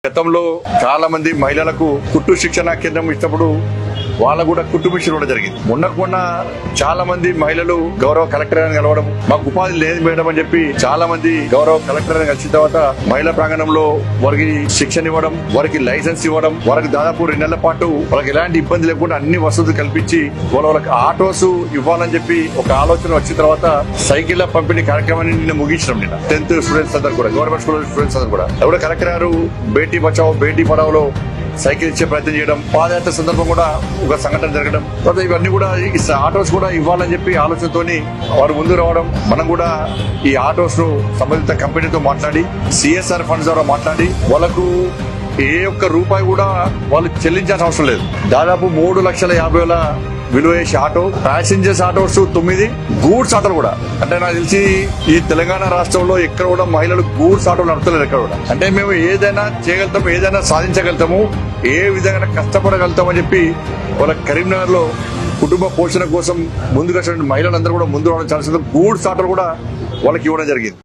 గతంలో చాలా మంది మహిళలకు కుట్టు శిక్షణ కేంద్రం ఇచ్చినప్పుడు వాళ్ళకు కూడా కుట్టు మిషన్ కూడా జరిగింది. మొన్న చాలా మంది మహిళలు గౌరవ కలెక్టర్ గారిని కలవడం, మాకు ఉపాధి లేదు మేడం అని చెప్పి చాలా మంది గౌరవ కలెక్టర్ గారిని కలిసిన తర్వాత మహిళా ప్రాంగణంలో వారికి శిక్షణ ఇవ్వడం, వారికి లైసెన్స్ ఇవ్వడం, వారికి దాదాపు 2 నెలల పాటు వాళ్ళకి ఎలాంటి ఇబ్బంది లేకుండా అన్ని వసతులు కల్పించి వాళ్ళకి ఆటోస్ ఇవ్వాలని చెప్పి ఒక ఆలోచన వచ్చిన తర్వాత సైకిళ్ల పంపిణీ కార్యక్రమాన్ని నిన్న ముగించడం. నిన్న 10th స్టూడెంట్స్ అందరు కూడా, గవర్నమెంట్ స్కూల్ స్టూడెంట్స్ అందరు కూడా ఎవరు కలెక్టర్ గారు బేటీ బచావో బేటీ పడావోలో సైకిల్ ఇచ్చే ప్రయత్నం చేయడం, పాదయాత్ర సందర్భం కూడా ఒక సంఘటన జరగడం, తర్వాత ఇవన్నీ కూడా ఆటోస్ కూడా ఇవ్వాలని చెప్పి ఆలోచనతోని వారు ముందు రావడం. మనం కూడా ఈ ఆటోస్ ను సంబంధిత కంపెనీతో మాట్లాడి సిఎస్ఆర్ ఫండ్స్ ద్వారా మాట్లాడి వాళ్ళకు ఏ ఒక్క రూపాయి కూడా వాళ్ళు చెల్లించాల్సిన అవసరం లేదు. దాదాపు 3,50,000 విలువ చేసే ఆటో, ప్యాసింజర్స్ ఆటోస్ 9, గూడ్స్ ఆటోలు కూడా. అంటే నాకు తెలిసి ఈ తెలంగాణ రాష్ట్రంలో ఎక్కడ కూడా మహిళలు గూడ్స్ ఆటోలు నడుపుతలేరు ఎక్కడ కూడా. అంటే మేము ఏదైనా చేయగలుగుతాము, ఏదైనా సాధించగలుగుతాము, ఏ విధంగా కష్టపడగలుగుతామని చెప్పి వాళ్ళ కరీంనగర్ లో కుటుంబ పోషణ కోసం ముందుకు వచ్చిన మహిళలందరూ కూడా ముందు రావడం చాలా గూడ్స్ ఆటోలు కూడా వాళ్ళకి ఇవ్వడం జరిగింది.